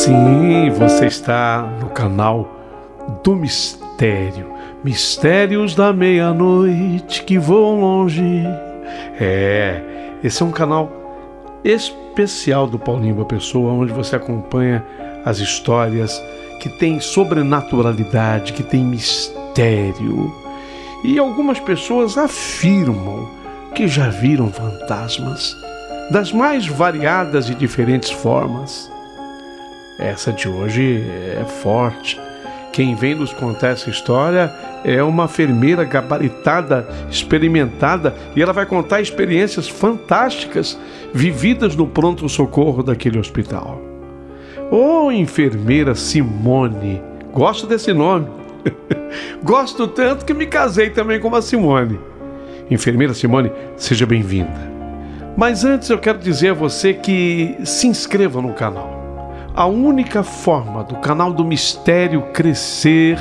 Sim, você está no canal do Mistério. Mistérios da meia-noite que voam longe. Esse é um canal especial do Paulinho Boa Pessoa, onde você acompanha as histórias que têm sobrenaturalidade, que têm mistério. E algumas pessoas afirmam que já viram fantasmas das mais variadas e diferentes formas. Essa de hoje é forte. Quem vem nos contar essa história é uma enfermeira gabaritada, experimentada, e ela vai contar experiências fantásticas vividas no pronto-socorro daquele hospital. Ô, enfermeira Simone, gosto desse nome. Gosto tanto que me casei também com uma Simone. Enfermeira Simone, seja bem-vinda. Mas antes eu quero dizer a você que se inscreva no canal. A única forma do canal do Mistério crescer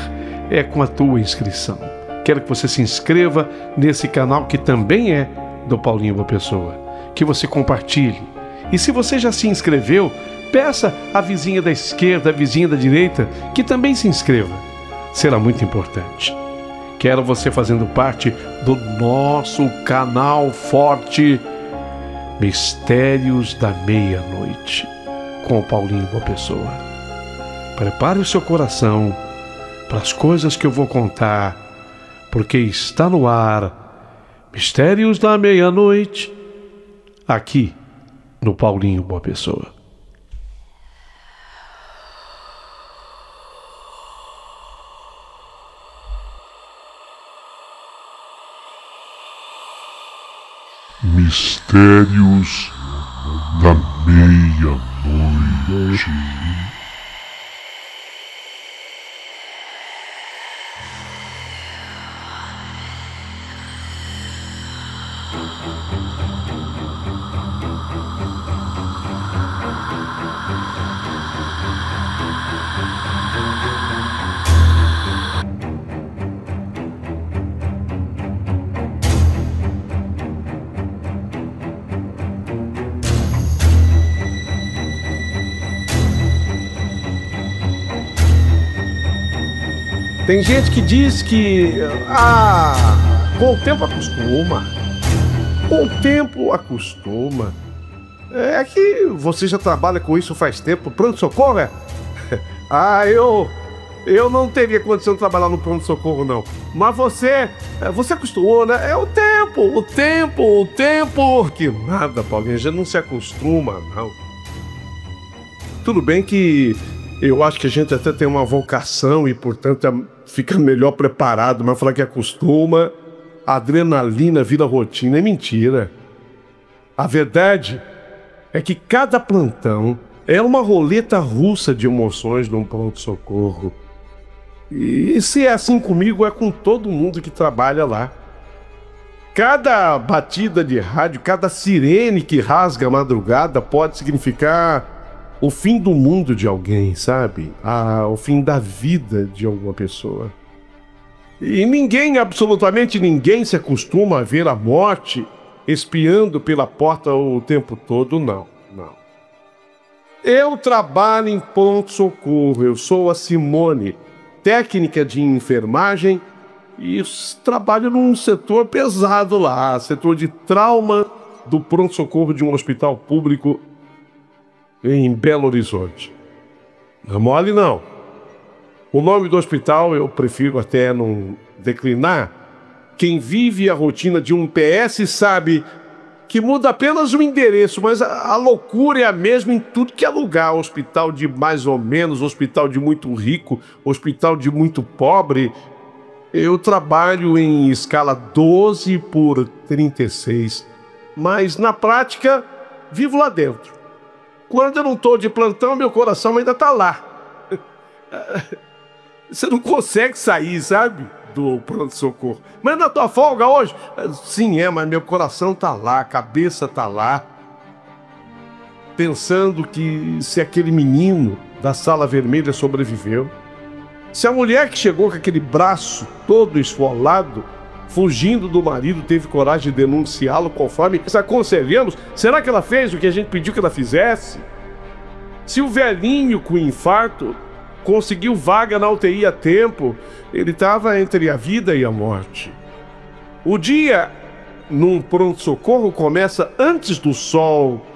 é com a tua inscrição. Quero que você se inscreva nesse canal que também é do Paulinho Boa Pessoa. Que você compartilhe. E se você já se inscreveu, peça à vizinha da esquerda, à vizinha da direita, que também se inscreva. Será muito importante. Quero você fazendo parte do nosso canal forte Mistérios da Meia-Noite, com o Paulinho Boa Pessoa. Prepare o seu coração para as coisas que eu vou contar, porque está no ar Mistérios da Meia-Noite, aqui no Paulinho Boa Pessoa. Mistérios da Meia-Noite. Tem gente que diz que com o tempo acostuma. Com o tempo acostuma. É que você já trabalha com isso faz tempo. Pronto-socorro, é? Eu não teria condição de trabalhar no pronto-socorro, não. Mas você acostumou, né? É o tempo. Que nada, Paulinho, já não se acostuma, não. Tudo bem que eu acho que a gente até tem uma vocação e, portanto, fica melhor preparado, mas falar que acostuma, a adrenalina vira rotina, é mentira. A verdade é que cada plantão é uma roleta russa de emoções num pronto-socorro. E se é assim comigo, é com todo mundo que trabalha lá. Cada batida de rádio, cada sirene que rasga a madrugada pode significar o fim do mundo de alguém, sabe? O fim da vida de alguma pessoa. E ninguém, absolutamente ninguém, se acostuma a ver a morte espiando pela porta o tempo todo, não. Eu trabalho em pronto-socorro, eu sou a Simone, técnica de enfermagem, e trabalho num setor pesado lá, setor de trauma do pronto-socorro de um hospital público em Belo Horizonte. Não mole, não. O nome do hospital eu prefiro até não declinar. Quem vive a rotina de um PS sabe que muda apenas o endereço, mas a loucura é a mesma em tudo que é lugar. Hospital de mais ou menos, hospital de muito rico, hospital de muito pobre. Eu trabalho em escala 12/36, mas na prática vivo lá dentro. Quando eu não estou de plantão, meu coração ainda está lá. Você não consegue sair, sabe, do pronto-socorro. Mas na tua folga hoje? Sim, mas meu coração está lá, a cabeça está lá. Pensando que se aquele menino da sala vermelha sobreviveu, se a mulher que chegou com aquele braço todo esfolado, fugindo do marido, teve coragem de denunciá-lo conforme aconselhamos, será que ela fez o que a gente pediu que ela fizesse? Se o velhinho com infarto conseguiu vaga na UTI a tempo, ele estava entre a vida e a morte. O dia num pronto-socorro começa antes do sol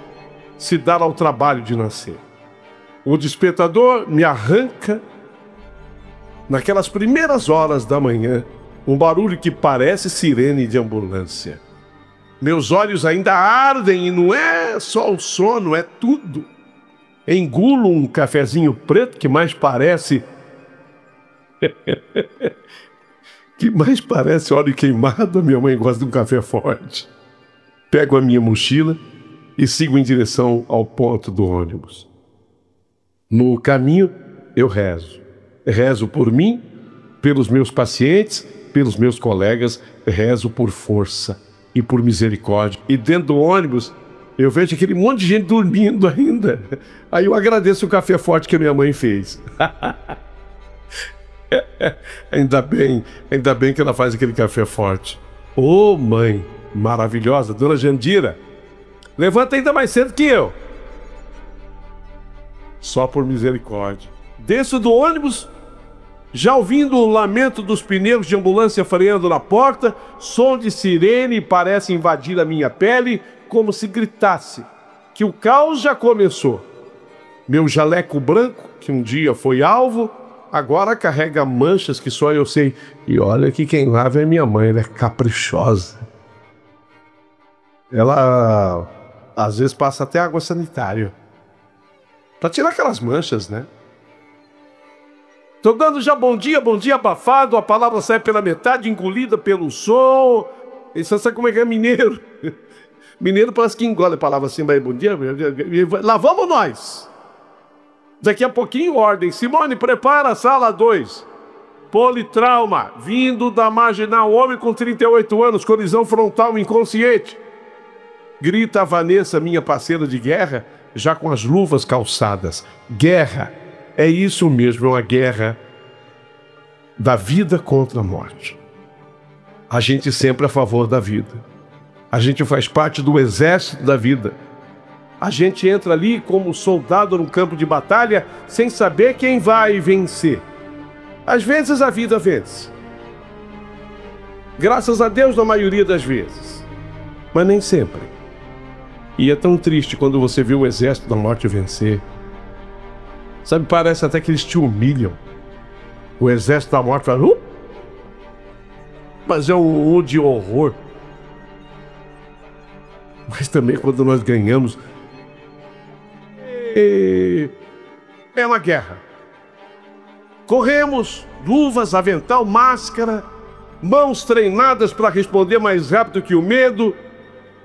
se dar ao trabalho de nascer. O despertador me arranca naquelas primeiras horas da manhã, um barulho que parece sirene de ambulância. Meus olhos ainda ardem e não é só o sono, é tudo. Engulo um cafezinho preto que mais parece... que mais parece óleo queimado. Minha mãe gosta de um café forte. Pego a minha mochila e sigo em direção ao ponto do ônibus. No caminho, eu rezo. Rezo por mim, pelos meus pacientes, pelos meus colegas, rezo por força e por misericórdia. E dentro do ônibus, eu vejo aquele monte de gente dormindo ainda. Aí eu agradeço o café forte que a minha mãe fez. Ainda bem que ela faz aquele café forte. Ô mãe maravilhosa, dona Jandira, levanta ainda mais cedo que eu. Só por misericórdia. Desço do ônibus, já ouvindo o lamento dos pneus de ambulância freando na porta, som de sirene parece invadir a minha pele, como se gritasse que o caos já começou. Meu jaleco branco, que um dia foi alvo, agora carrega manchas que só eu sei. E olha que quem lava é minha mãe, ela é caprichosa. Ela, às vezes, passa até água sanitária pra tirar aquelas manchas, né? Tô dando já bom dia abafado, a palavra sai pela metade, engolida pelo som. E você sabe como é que é mineiro? Mineiro parece que engole a palavra assim, mas bom dia. Lá vamos nós. Daqui a pouquinho, ordem. Simone, prepara a sala 2. Politrauma, vindo da marginal, homem com 38 anos, colisão frontal inconsciente. Grita a Vanessa, minha parceira de guerra, já com as luvas calçadas. Guerra, é isso mesmo, é uma guerra da vida contra a morte. A gente sempre é a favor da vida. A gente faz parte do exército da vida. A gente entra ali como soldado no campo de batalha sem saber quem vai vencer. Às vezes a vida vence. Graças a Deus na maioria das vezes. Mas nem sempre. E é tão triste quando você vê o exército da morte vencer. Sabe, parece até que eles te humilham. O exército da morte fala... Mas é um de horror. Mas também quando nós ganhamos... É uma guerra. Corremos, luvas, avental, máscara, mãos treinadas para responder mais rápido que o medo.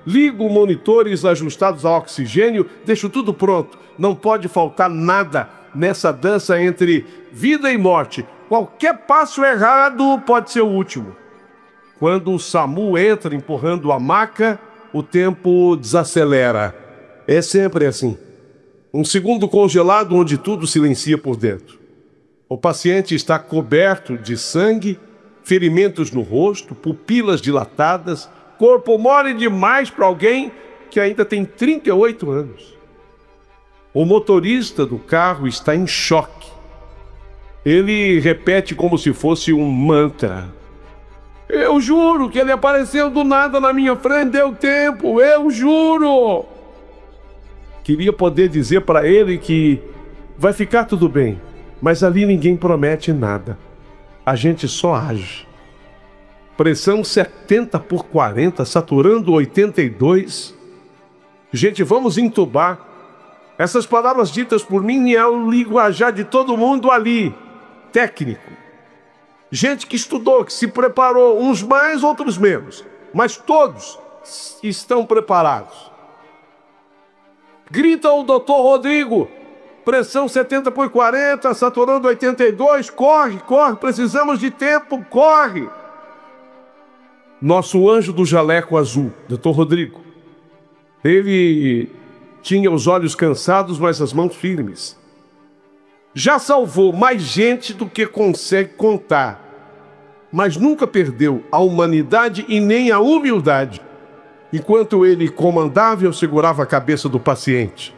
Ligo monitores ajustados a oxigênio, deixo tudo pronto. Não pode faltar nada nessa dança entre vida e morte. Qualquer passo errado pode ser o último. Quando o SAMU entra empurrando a maca, o tempo desacelera. É sempre assim. Um segundo congelado onde tudo silencia por dentro. O paciente está coberto de sangue, ferimentos no rosto, pupilas dilatadas, corpo mole demais para alguém que ainda tem 38 anos. O motorista do carro está em choque. Ele repete como se fosse um mantra. Eu juro que ele apareceu do nada na minha frente, deu tempo, eu juro. Queria poder dizer para ele que vai ficar tudo bem, mas ali ninguém promete nada. A gente só age. Pressão 70/40, saturando 82. Gente, vamos entubar. Essas palavras ditas por mim é o linguajar de todo mundo ali. Técnico. Gente que estudou, que se preparou, uns mais, outros menos. Mas todos estão preparados. Grita o doutor Rodrigo. Pressão 70/40, saturando 82. Corre, corre, precisamos de tempo, corre. Nosso anjo do jaleco azul, doutor Rodrigo. Ele tinha os olhos cansados, mas as mãos firmes. Já salvou mais gente do que consegue contar, mas nunca perdeu a humanidade e nem a humildade. Enquanto ele comandava, eu segurava a cabeça do paciente.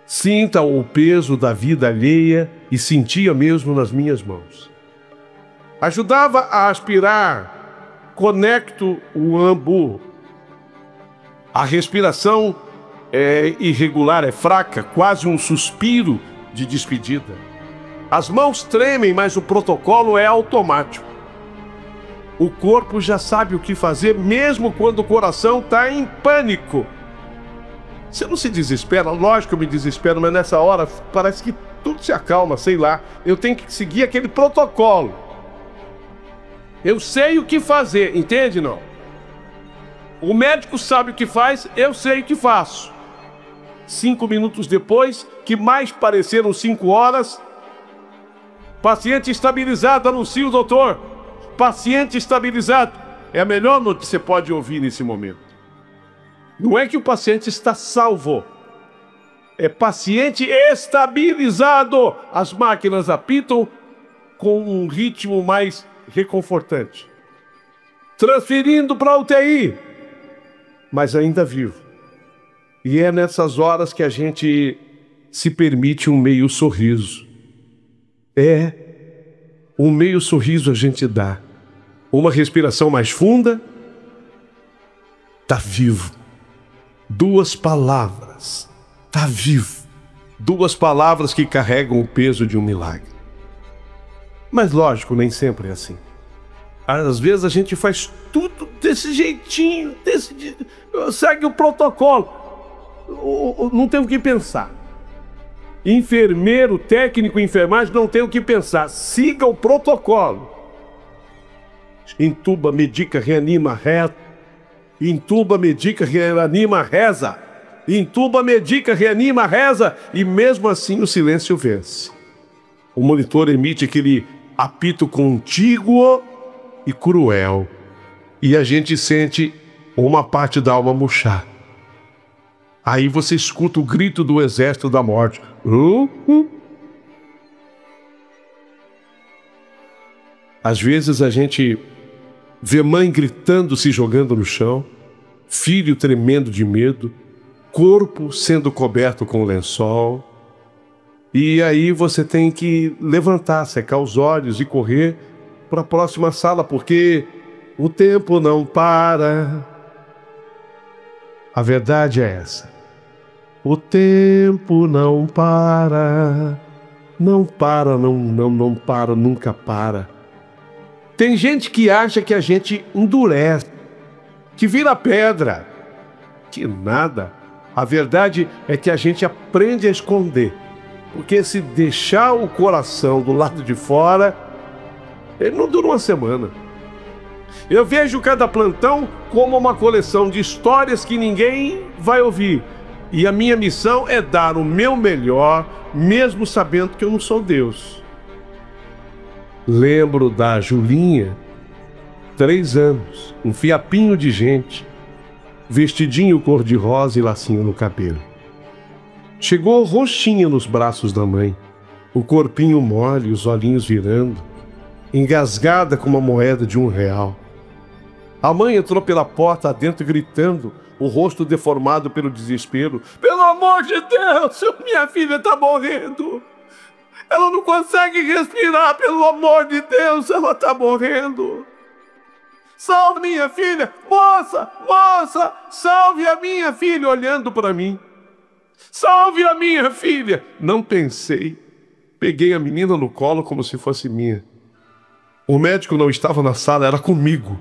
Sinta o peso da vida alheia e sentia mesmo nas minhas mãos. Ajudava a aspirar, conecto o ambu. A respiração é irregular, é fraca, quase um suspiro de despedida. As mãos tremem, mas o protocolo é automático. O corpo já sabe o que fazer, mesmo quando o coração está em pânico. Você não se desespera? Lógico que eu me desespero, mas nessa hora parece que tudo se acalma, sei lá. Eu tenho que seguir aquele protocolo. Eu sei o que fazer, entende, não? O médico sabe o que faz, eu sei o que faço. 5 minutos depois, que mais pareceram 5 horas, paciente estabilizado, anuncia o doutor. Paciente estabilizado. É a melhor notícia que você pode ouvir nesse momento. Não é que o paciente está salvo. É paciente estabilizado. As máquinas apitam com um ritmo mais reconfortante. Transferindo para a UTI. Mas ainda vivo. E é nessas horas que a gente se permite um meio sorriso. Um meio sorriso a gente dá. Uma respiração mais funda. Tá vivo. 2 palavras. Tá vivo. 2 palavras que carregam o peso de um milagre. Mas lógico, nem sempre é assim. Às vezes a gente faz tudo desse jeitinho, segue o protocolo. Não tem o que pensar. Enfermeiro, técnico, enfermagem, não tem o que pensar. Siga o protocolo. Intuba, medica, reanima, reza. Intuba, medica, reanima, reza. Intuba, medica, reanima, reza. E mesmo assim o silêncio vence. O monitor emite aquele apito contíguo e cruel. E a gente sente uma parte da alma murchar. Aí você escuta o grito do exército da morte. Às vezes a gente vê mãe gritando, se jogando no chão, filho tremendo de medo, corpo sendo coberto com lençol. E aí você tem que levantar, secar os olhos e correr para a próxima sala, porque o tempo não para. A verdade é essa. O tempo não para. Não para, não para, nunca para. Tem gente que acha que a gente endurece, que vira pedra. Que nada. A verdade é que a gente aprende a esconder. Porque se deixar o coração do lado de fora, ele não dura uma semana. Eu vejo cada plantão como uma coleção de histórias que ninguém vai ouvir. E a minha missão é dar o meu melhor, mesmo sabendo que eu não sou Deus. Lembro da Julinha, 3 anos, um fiapinho de gente, vestidinho cor-de-rosa e lacinho no cabelo. Chegou roxinha nos braços da mãe, o corpinho mole, os olhinhos virando, engasgada com uma moeda de R$1. A mãe entrou pela porta adentro gritando, o rosto deformado pelo desespero. Pelo amor de Deus, minha filha está morrendo. Ela não consegue respirar, pelo amor de Deus, ela está morrendo. Salve minha filha, moça, salve a minha filha, olhando para mim. Salve a minha filha! Não pensei. Peguei a menina no colo como se fosse minha. O médico não estava na sala, era comigo.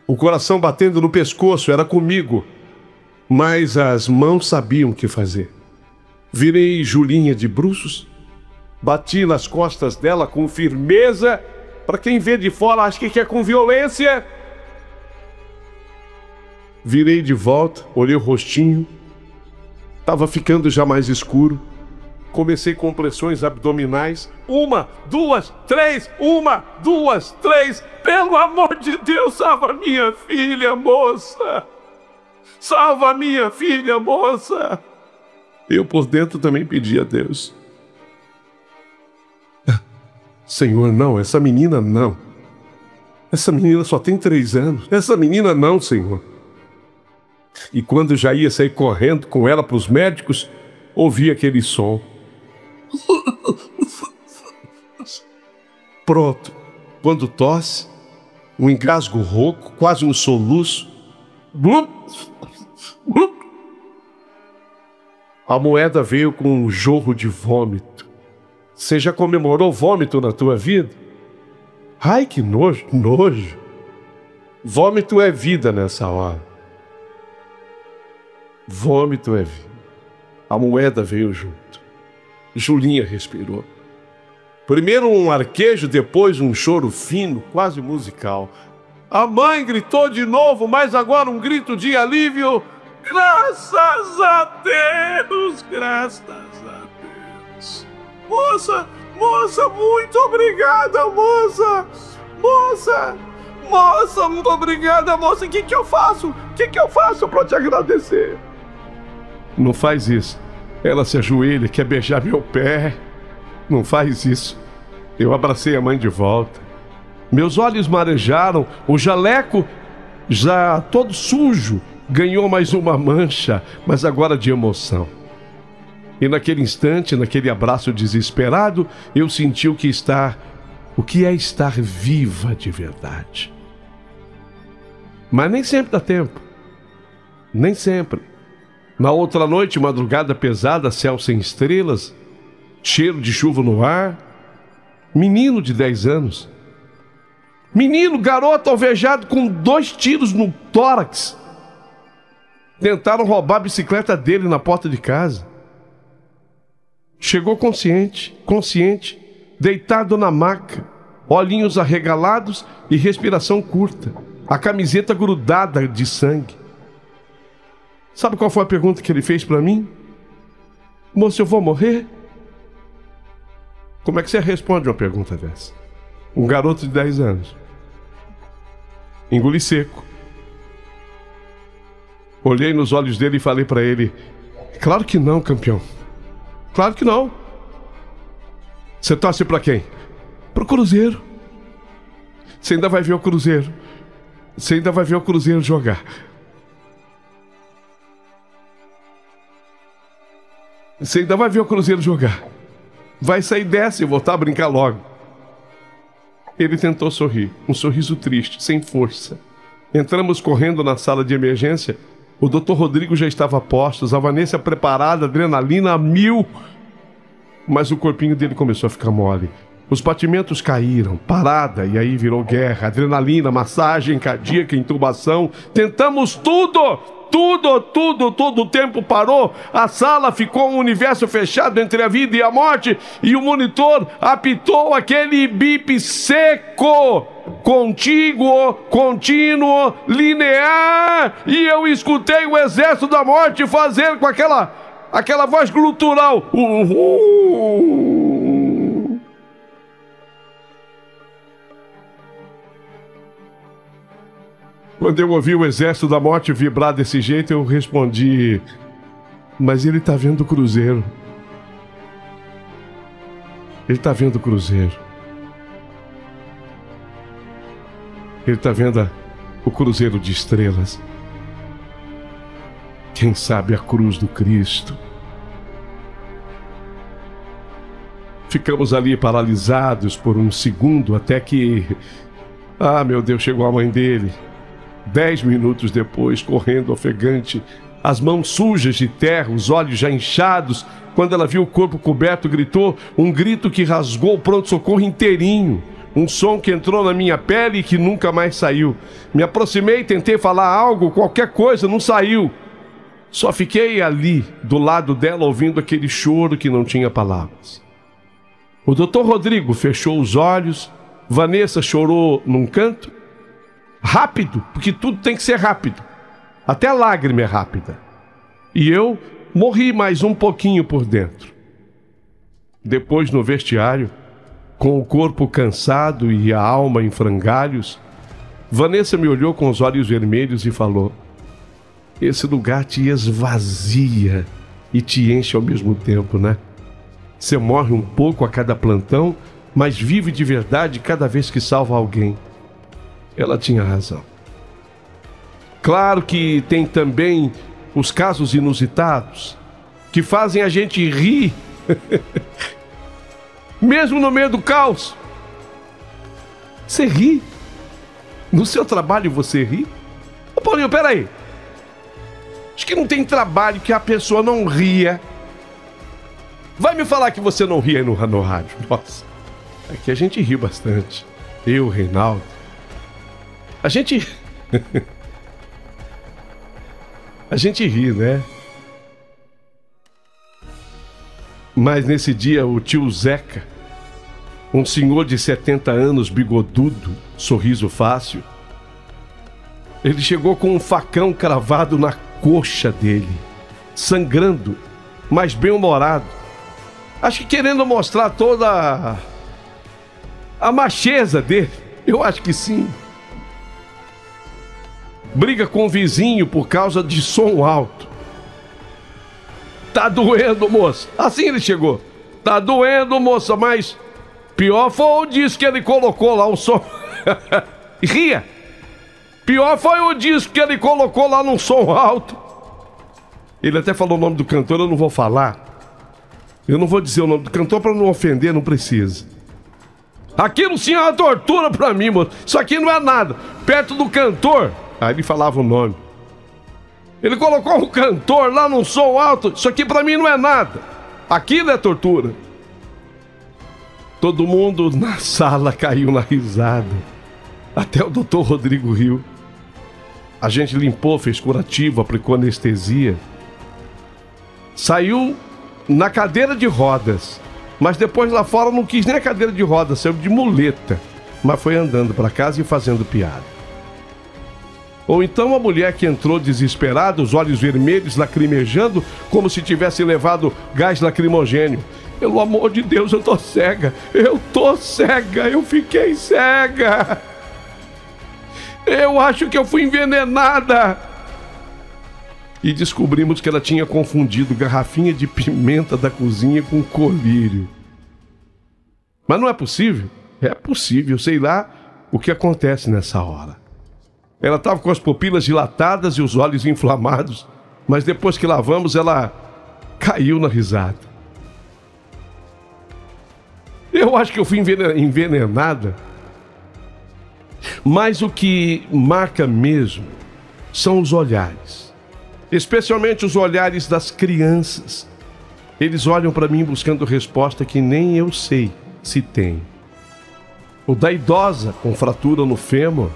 O coração batendo no pescoço, era comigo. Mas as mãos sabiam o que fazer. Virei Julinha de bruços, bati nas costas dela com firmeza. Para quem vê de fora, acha que é com violência. Virei de volta, olhei o rostinho. Estava ficando já mais escuro. Comecei com pressões abdominais. 1, 2, 3. 1, 2, 3. Pelo amor de Deus, salva minha filha, moça. Salva minha filha, moça. Eu por dentro também pedi a Deus. Senhor, não, essa menina não. Essa menina só tem 3 anos. Essa menina não, Senhor. E quando já ia sair correndo com ela para os médicos, ouvi aquele som. Pronto. Quando tosse, um engasgo rouco, quase um soluço. A moeda veio com um jorro de vômito. Você já comemorou vômito na tua vida? Ai, que nojo, nojo. Vômito é vida nessa hora. Vômito é vida. A moeda veio junto. Julinha respirou. Primeiro um arquejo, depois um choro fino, quase musical. A mãe gritou de novo, mas agora um grito de alívio. Graças a Deus, graças a Deus. Moça, muito obrigada, moça. Moça, muito obrigada, moça. O que eu faço? O que eu faço para te agradecer? Não faz isso. Ela se ajoelha, quer beijar meu pé. Não faz isso. Eu abracei a mãe de volta. Meus olhos marejaram, o jaleco, já todo sujo, ganhou mais uma mancha, mas agora de emoção. E naquele instante, naquele abraço desesperado, eu senti o que é estar viva de verdade. Mas nem sempre dá tempo. Nem sempre. Na outra noite, madrugada pesada, céu sem estrelas, cheiro de chuva no ar, menino de 10 anos. Menino, garoto alvejado com 2 tiros no tórax. Tentaram roubar a bicicleta dele na porta de casa. Chegou consciente, deitado na maca, olhinhos arregalados e respiração curta, a camiseta grudada de sangue. Sabe qual foi a pergunta que ele fez para mim? Moço, eu vou morrer? Como é que você responde uma pergunta dessa? Um garoto de 10 anos. Engoli seco. Olhei nos olhos dele e falei para ele: claro que não, campeão. Claro que não. Você torce para quem? Pro Cruzeiro. Você ainda vai ver o Cruzeiro. Você ainda vai ver o Cruzeiro jogar. Você ainda vai ver o Cruzeiro jogar. Vai sair dessa e voltar a brincar logo. Ele tentou sorrir, um sorriso triste, sem força. Entramos correndo na sala de emergência. O Dr. Rodrigo já estava a postos, a Vanessa preparada, adrenalina a 1000. Mas o corpinho dele começou a ficar mole. Os batimentos caíram, parada, e aí virou guerra, adrenalina, massagem cardíaca, intubação. Tentamos tudo! Todo o tempo parou. A sala ficou um universo fechado entre a vida e a morte, e o monitor apitou aquele bip seco, contíguo, contínuo, linear, e eu escutei o exército da morte fazer com aquela voz glutural. Quando eu ouvi o exército da morte vibrar desse jeito, eu respondi: mas ele tá vendo o Cruzeiro. Ele tá vendo o Cruzeiro. Ele tá vendo o Cruzeiro de estrelas. Quem sabe a cruz do Cristo. Ficamos ali paralisados por um segundo até que... ah, meu Deus, chegou a mãe dele. 10 minutos depois, correndo ofegante, as mãos sujas de terra, os olhos já inchados. Quando ela viu o corpo coberto, gritou um grito que rasgou o pronto-socorro inteirinho. Um som que entrou na minha pele e que nunca mais saiu. Me aproximei, tentei falar algo, qualquer coisa, não saiu. Só fiquei ali, do lado dela, ouvindo aquele choro que não tinha palavras. O Dr. Rodrigo fechou os olhos, Vanessa chorou num canto. Rápido, porque tudo tem que ser rápido. Até a lágrima é rápida. E eu morri mais um pouquinho por dentro. Depois, no vestiário, com o corpo cansado e a alma em frangalhos, Vanessa me olhou com os olhos vermelhos e falou: esse lugar te esvazia e te enche ao mesmo tempo, né? Você morre um pouco a cada plantão, mas vive de verdade cada vez que salva alguém. Ela tinha razão. Claro que tem também os casos inusitados. que fazem a gente rir, mesmo no meio do caos. Você ri? No seu trabalho você ri? Ô Paulinho, peraí. Acho que não tem trabalho que a pessoa não ria. Vai me falar que você não ri aí no rádio. Nossa, aqui a gente ri bastante. Eu, Reinaldo. A gente... a gente ri, né? Mas nesse dia o tio Zeca, um senhor de 70 anos, bigodudo, sorriso fácil, ele chegou com um facão cravado na coxa dele, sangrando, mas bem-humorado. Acho que querendo mostrar toda a macheza dele. Eu acho que sim. Briga com o vizinho por causa de som alto. Tá doendo, moça. Assim ele chegou. Tá doendo, moça, mas pior foi o disco que ele colocou lá, o som. Ria. Pior foi o disco que ele colocou lá num som alto. Ele até falou o nome do cantor, eu não vou falar. Eu não vou dizer o nome do cantor para não ofender, não precisa. Aquilo sim é uma tortura pra mim, moço. Isso aqui não é nada. Perto do cantor. Aí ele falava o nome. Ele colocou um cantor lá num som alto. Isso aqui pra mim não é nada. Aquilo é tortura. Todo mundo na sala caiu na risada. Até o doutor Rodrigo riu. A gente limpou, fez curativo, aplicou anestesia. Saiu na cadeira de rodas. Mas depois lá fora não quis nem a cadeira de rodas, saiu de muleta. Mas foi andando para casa e fazendo piada. Ou então a mulher que entrou desesperada, os olhos vermelhos, lacrimejando, como se tivesse levado gás lacrimogênio. Pelo amor de Deus, eu tô cega. Eu tô cega, eu fiquei cega. Eu acho que eu fui envenenada. E descobrimos que ela tinha confundido garrafinha de pimenta da cozinha com colírio. Mas não é possível? É possível, sei lá o que acontece nessa hora. Ela estava com as pupilas dilatadas e os olhos inflamados, mas depois que lavamos, ela caiu na risada. Eu acho que eu fui envenenada. Mas o que marca mesmo são os olhares. Especialmente os olhares das crianças. Eles olham para mim buscando resposta que nem eu sei se tem. O da idosa com fratura no fêmur,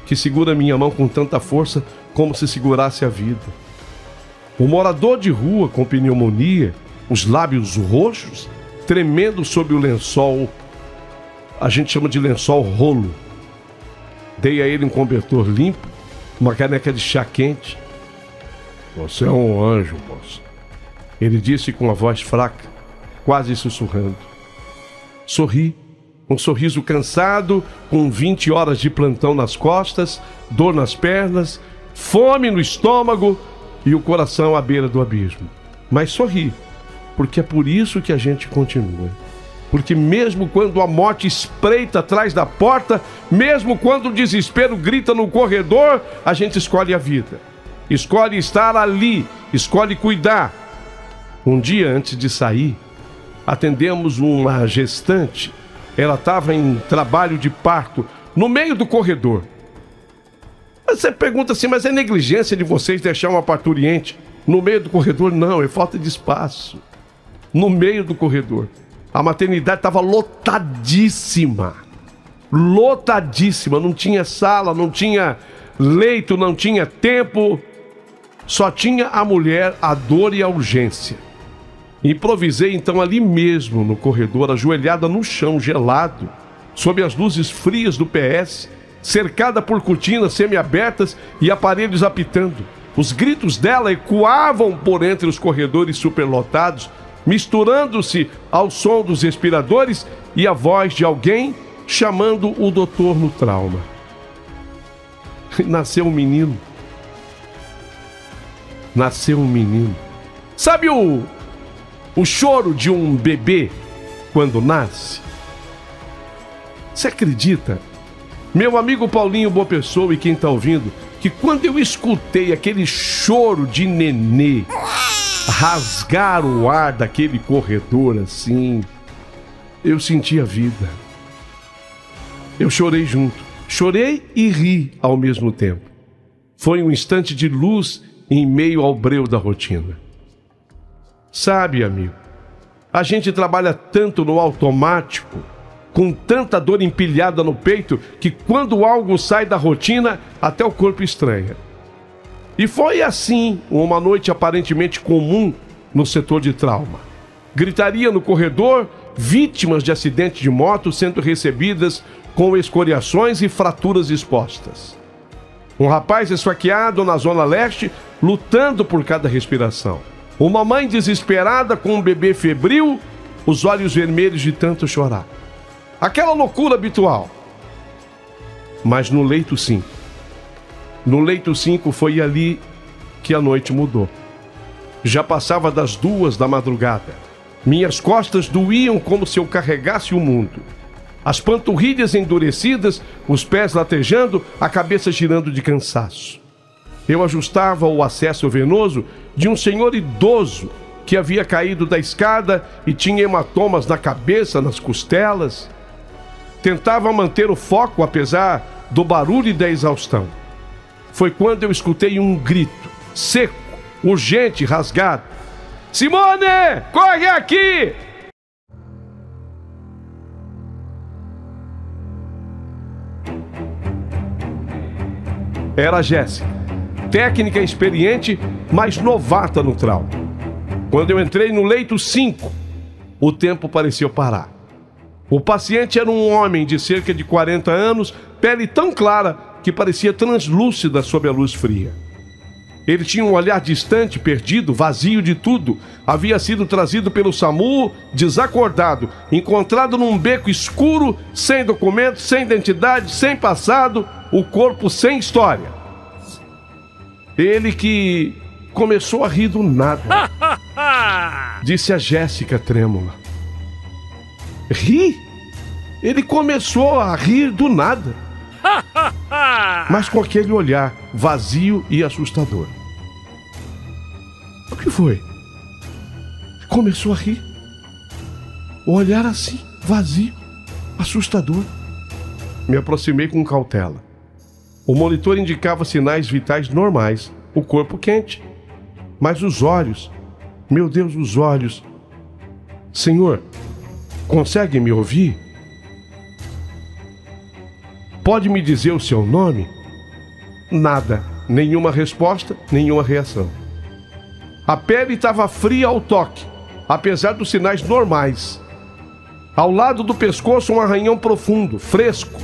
que segura minha mão com tanta força como se segurasse a vida. O morador de rua com pneumonia, os lábios roxos, tremendo sob o lençol. A gente chama de lençol rolo. Dei a ele um cobertor limpo, uma caneca de chá quente. Você é um anjo, moça. Ele disse com a voz fraca, quase sussurrando. Sorri, um sorriso cansado, com 20 horas de plantão nas costas, dor nas pernas, fome no estômago e o coração à beira do abismo. Mas sorri, porque é por isso que a gente continua. Porque mesmo quando a morte espreita atrás da porta, mesmo quando o desespero grita no corredor, a gente escolhe a vida. Escolhe estar ali, escolhe cuidar. Um dia antes de sair, atendemos uma gestante. Ela estava em trabalho de parto, no meio do corredor. Você pergunta assim, mas é negligência de vocês deixar uma parturiente no meio do corredor? Não, é falta de espaço. No meio do corredor. A maternidade estava lotadíssima. Lotadíssima. Não tinha sala, não tinha leito, não tinha tempo. Só tinha a mulher, a dor e a urgência. Improvisei então ali mesmo no corredor, ajoelhada no chão gelado, sob as luzes frias do PS, cercada por cortinas semiabertas e aparelhos apitando. Os gritos dela ecoavam por entre os corredores superlotados, misturando-se ao som dos respiradores e a voz de alguém chamando o doutor no trauma. Nasceu um menino. Nasceu um menino. Sabe o choro de um bebê quando nasce? Você acredita? Meu amigo Paulinho Boa Pessoa e quem tá ouvindo, que quando eu escutei aquele choro de nenê, rasgar o ar daquele corredor assim, eu senti a vida. Eu chorei junto. Chorei e ri ao mesmo tempo. Foi um instante de luz em meio ao breu da rotina. Sabe, amigo, a gente trabalha tanto no automático, com tanta dor empilhada no peito, que quando algo sai da rotina, até o corpo estranha. E foi assim uma noite aparentemente comum no setor de trauma. Gritaria no corredor, vítimas de acidente de moto sendo recebidas com escoriações e fraturas expostas. Um rapaz esfaqueado na zona leste, lutando por cada respiração. Uma mãe desesperada com um bebê febril, os olhos vermelhos de tanto chorar. Aquela loucura habitual. Mas no leito 5. No leito 5 foi ali que a noite mudou. Já passava das 2 da madrugada. Minhas costas doíam como se eu carregasse o mundo. As panturrilhas endurecidas, os pés latejando, a cabeça girando de cansaço. Eu ajustava o acesso venoso de um senhor idoso que havia caído da escada e tinha hematomas na cabeça, nas costelas. Tentava manter o foco apesar do barulho e da exaustão. Foi quando eu escutei um grito, seco, urgente, rasgado. Simone, corre aqui! Era a Jéssica, técnica experiente, mas novata no trauma. Quando eu entrei no leito 5, o tempo parecia parar. O paciente era um homem de cerca de 40 anos, pele tão clara que parecia translúcida sob a luz fria. Ele tinha um olhar distante, perdido, vazio de tudo. Havia sido trazido pelo SAMU, desacordado, encontrado num beco escuro, sem documento, sem identidade, sem passado, o corpo sem história. Ele que começou a rir do nada. Disse a Jéssica trêmula. Ri? Ele começou a rir do nada. Mas com aquele olhar vazio e assustador. O que foi? Começou a rir. O olhar assim, vazio, assustador. Me aproximei com cautela. O monitor indicava sinais vitais normais. O corpo quente. Mas os olhos, meu Deus, os olhos. Senhor, consegue me ouvir? Pode me dizer o seu nome? Nada. Nenhuma resposta, nenhuma reação. A pele estava fria ao toque, apesar dos sinais normais. Ao lado do pescoço, um arranhão profundo, fresco,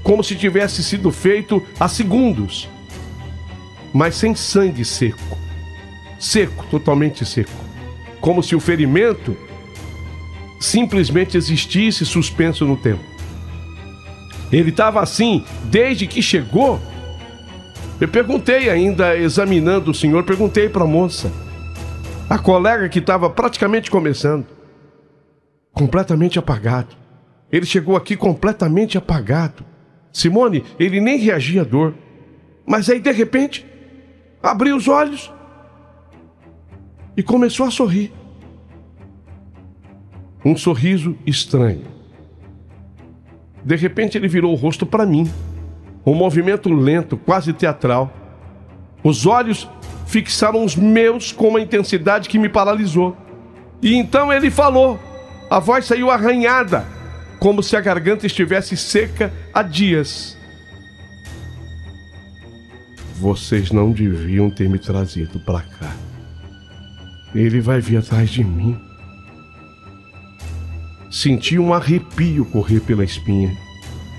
como se tivesse sido feito há segundos. Mas sem sangue seco. Seco, totalmente seco. Como se o ferimento simplesmente existisse suspenso no tempo. Ele estava assim desde que chegou. Eu perguntei ainda, examinando o senhor, perguntei para a moça, a colega que estava praticamente começando, completamente apagado. Ele chegou aqui completamente apagado. Simone, ele nem reagia à dor. Mas aí, de repente, abriu os olhos e começou a sorrir. Um sorriso estranho. De repente ele virou o rosto para mim. Um movimento lento, quase teatral. Os olhos fixaram os meus com uma intensidade que me paralisou. E então ele falou. A voz saiu arranhada, como se a garganta estivesse seca há dias. Vocês não deviam ter me trazido para cá. Ele vai vir atrás de mim. Senti um arrepio correr pela espinha.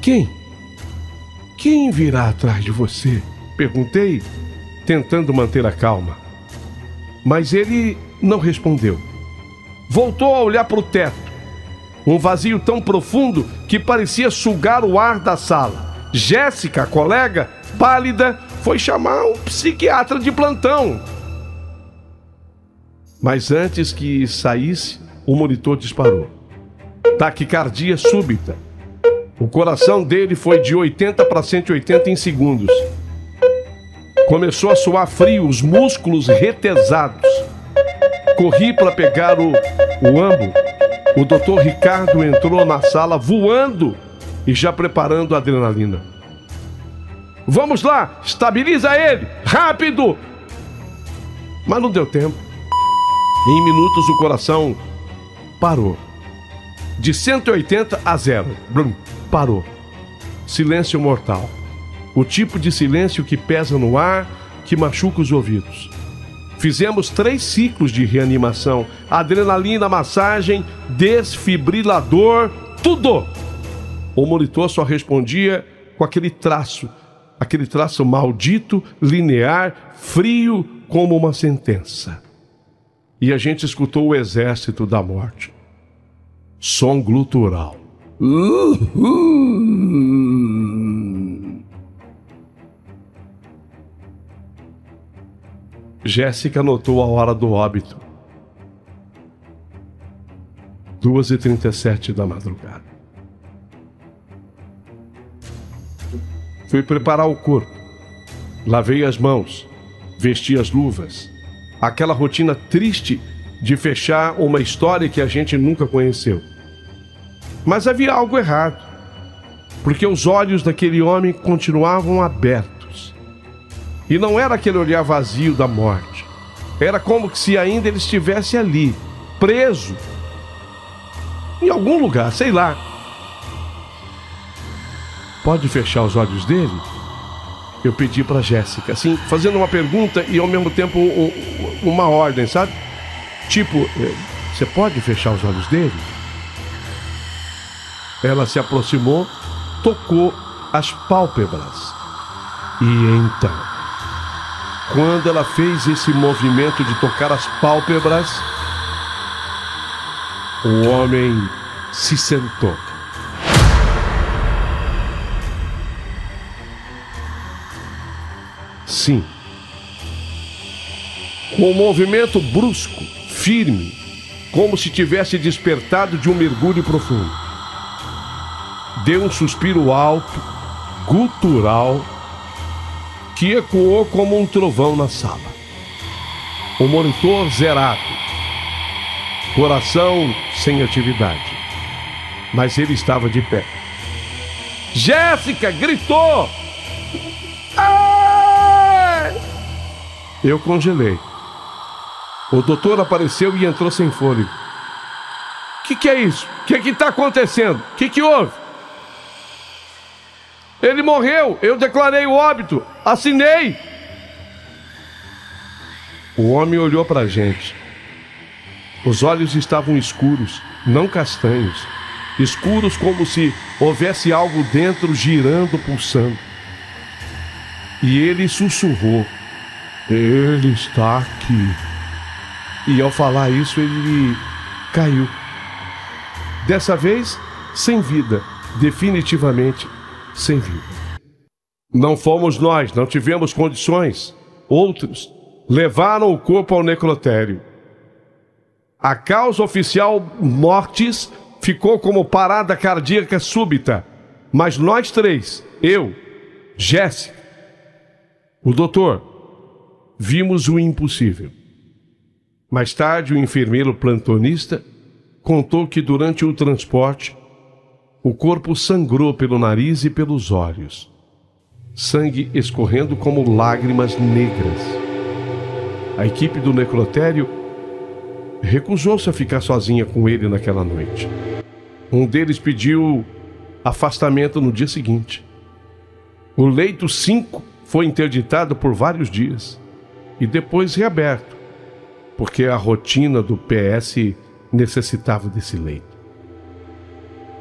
Quem? Quem virá atrás de você? Perguntei, tentando manter a calma. Mas ele não respondeu. Voltou a olhar para o teto. Um vazio tão profundo que parecia sugar o ar da sala. Jéssica, a colega, pálida, foi chamar um psiquiatra de plantão. Mas antes que saísse, o monitor disparou. Taquicardia súbita. O coração dele foi de 80 para 180 em segundos. Começou a suar frio, os músculos retesados. Corri para pegar o ambo. O doutor Ricardo entrou na sala voando e já preparando a adrenalina. Vamos lá, estabiliza ele, rápido! Mas não deu tempo. Em minutos o coração parou. De 180 a 0. Blum, parou. Silêncio mortal. O tipo de silêncio que pesa no ar, que machuca os ouvidos. Fizemos 3 ciclos de reanimação. Adrenalina, massagem, desfibrilador, tudo. O monitor só respondia com aquele traço maldito, linear, frio como uma sentença. E a gente escutou o exército da morte. Som glutural. Jéssica anotou a hora do óbito. 2h37 da madrugada. Fui preparar o corpo. Lavei as mãos. Vesti as luvas. Aquela rotina triste de fechar uma história que a gente nunca conheceu. Mas havia algo errado, porque os olhos daquele homem continuavam abertos. E não era aquele olhar vazio da morte. Era como se ainda ele estivesse ali, preso, em algum lugar, sei lá. Pode fechar os olhos dele? Eu pedi para Jéssica, assim, fazendo uma pergunta e ao mesmo tempo uma ordem, sabe? Tipo, você pode fechar os olhos dele? Ela se aproximou, tocou as pálpebras. E então, quando ela fez esse movimento de tocar as pálpebras, o homem se sentou. Sim. Com um movimento brusco, firme, como se tivesse despertado de um mergulho profundo. Deu um suspiro alto, gutural, que ecoou como um trovão na sala. O monitor zerado. Coração sem atividade. Mas ele estava de pé. Jéssica gritou! Ai! Eu congelei. O doutor apareceu e entrou sem fôlego. O que é isso? O que está acontecendo? O que houve? Ele morreu, eu declarei o óbito, assinei. O homem olhou para a gente. Os olhos estavam escuros, não castanhos. Escuros como se houvesse algo dentro girando, pulsando. E ele sussurrou: ele está aqui. E ao falar isso, ele caiu. Dessa vez, sem vida, definitivamente sem vida. Não fomos nós, não tivemos condições. Outros levaram o corpo ao necrotério. A causa oficial mortis ficou como parada cardíaca súbita. Mas nós 3, eu, Jéssica, o doutor, vimos o impossível. Mais tarde, o enfermeiro plantonista contou que durante o transporte, o corpo sangrou pelo nariz e pelos olhos. Sangue escorrendo como lágrimas negras. A equipe do necrotério recusou-se a ficar sozinha com ele naquela noite. Um deles pediu afastamento no dia seguinte. O leito 5 foi interditado por vários dias e depois reaberto, porque a rotina do PS necessitava desse leito.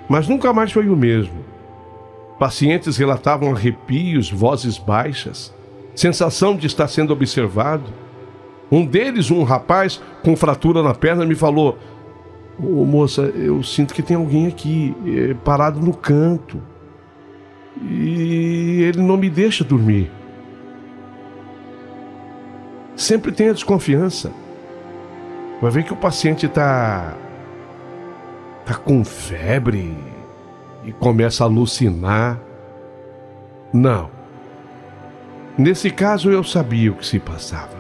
Mas nunca mais foi o mesmo. Pacientes relatavam arrepios, vozes baixas, sensação de estar sendo observado. Um deles, um rapaz com fratura na perna, me falou: "Ô, moça, eu sinto que tem alguém aqui, parado no canto. E ele não me deixa dormir. Sempre tem a desconfiança. Vai ver que o paciente tá com febre e começa a alucinar. Não. Nesse caso eu sabia o que se passava.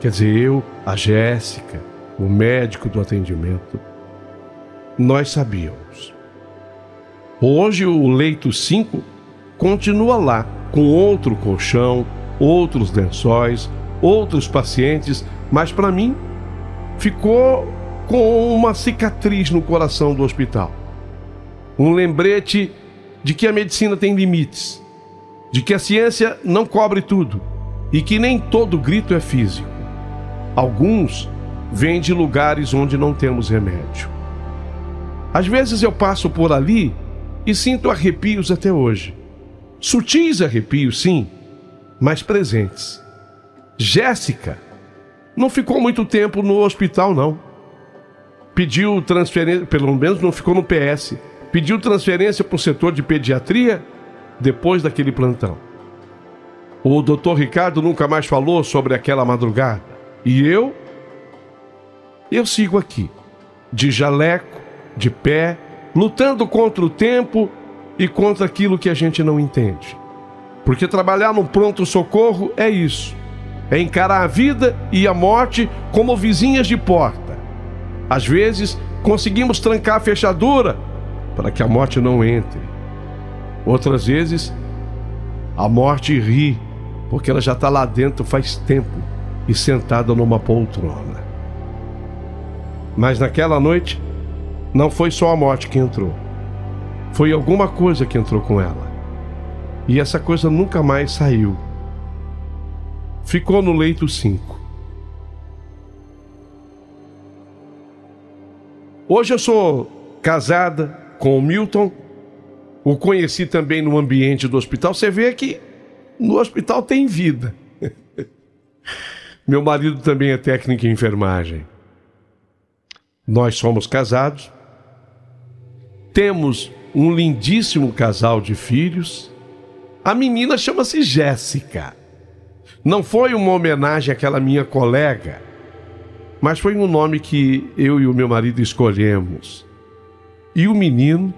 Quer dizer, eu, a Jéssica, o médico do atendimento, nós sabíamos. Hoje o leito 5 continua lá, com outro colchão, outros lençóis, outros pacientes, mas para mim ficou com uma cicatriz no coração do hospital. Um lembrete de que a medicina tem limites, de que a ciência não cobre tudo e que nem todo grito é físico. Alguns vêm de lugares onde não temos remédio. Às vezes eu passo por ali e sinto arrepios até hoje. Sutis arrepios, sim, mas presentes. Jéssica não ficou muito tempo no hospital, não. Pediu transferência, pelo menos não ficou no PS. Pediu transferência para o setor de pediatria depois daquele plantão. O Dr. Ricardo nunca mais falou sobre aquela madrugada. E eu sigo aqui, de jaleco, de pé, lutando contra o tempo e contra aquilo que a gente não entende. Porque trabalhar no pronto-socorro é isso. É encarar a vida e a morte como vizinhas de porta. Às vezes, conseguimos trancar a fechadura para que a morte não entre. Outras vezes, a morte ri, porque ela já está lá dentro faz tempo e sentada numa poltrona. Mas naquela noite, não foi só a morte que entrou. Foi alguma coisa que entrou com ela. E essa coisa nunca mais saiu. Ficou no leito 5. Hoje eu sou casada com o Milton. O conheci também no ambiente do hospital. Você vê que no hospital tem vida. Meu marido também é técnico em enfermagem. Nós somos casados. Temos um lindíssimo casal de filhos. A menina chama-se Jéssica. Não foi uma homenagem àquela minha colega, mas foi um nome que eu e o meu marido escolhemos. E o menino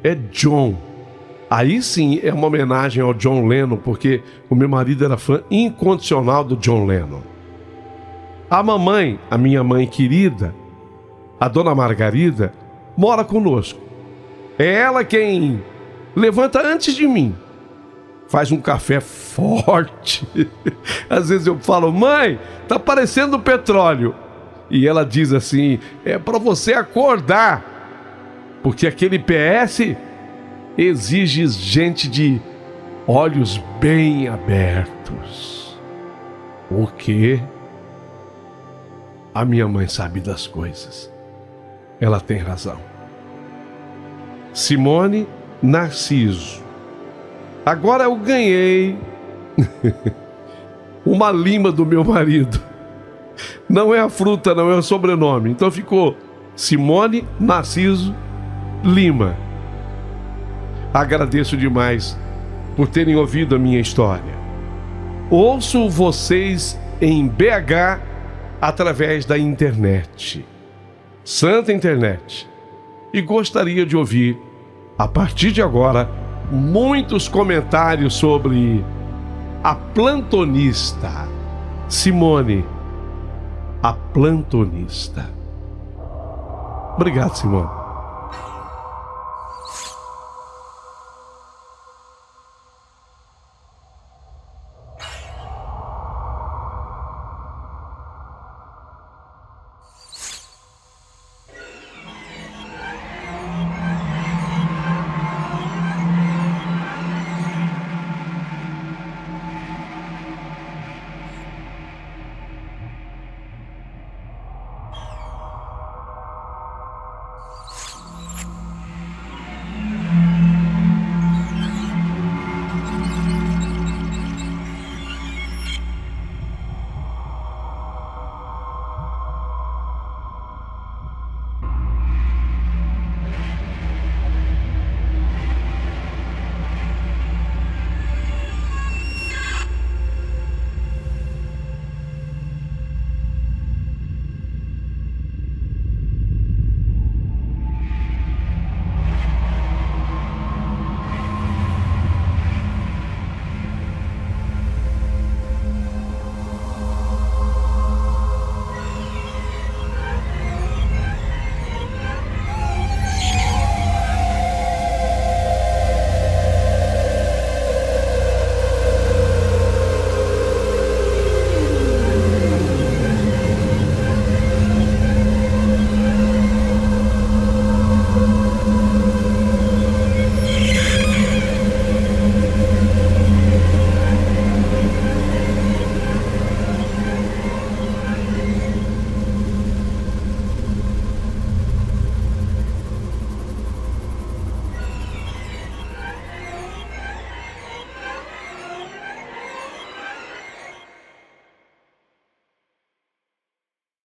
é John. Aí sim é uma homenagem ao John Lennon, porque o meu marido era fã incondicional do John Lennon. A mamãe, a minha mãe querida, a dona Margarida, mora conosco. É ela quem levanta antes de mim. Faz um café forte. Às vezes eu falo, mãe, tá parecendo petróleo. E ela diz assim, é para você acordar. Porque aquele PS exige gente de olhos bem abertos. O quê? A minha mãe sabe das coisas. Ela tem razão. Simone Narciso. Agora eu ganhei uma lima do meu marido. Não é a fruta, não é o sobrenome. Então ficou Simone Narciso Lima. Agradeço demais por terem ouvido a minha história. Ouço vocês em BH através da internet. Santa internet. E gostaria de ouvir, a partir de agora, muitos comentários sobre a plantonista. Simone, a plantonista. Obrigado, Simone.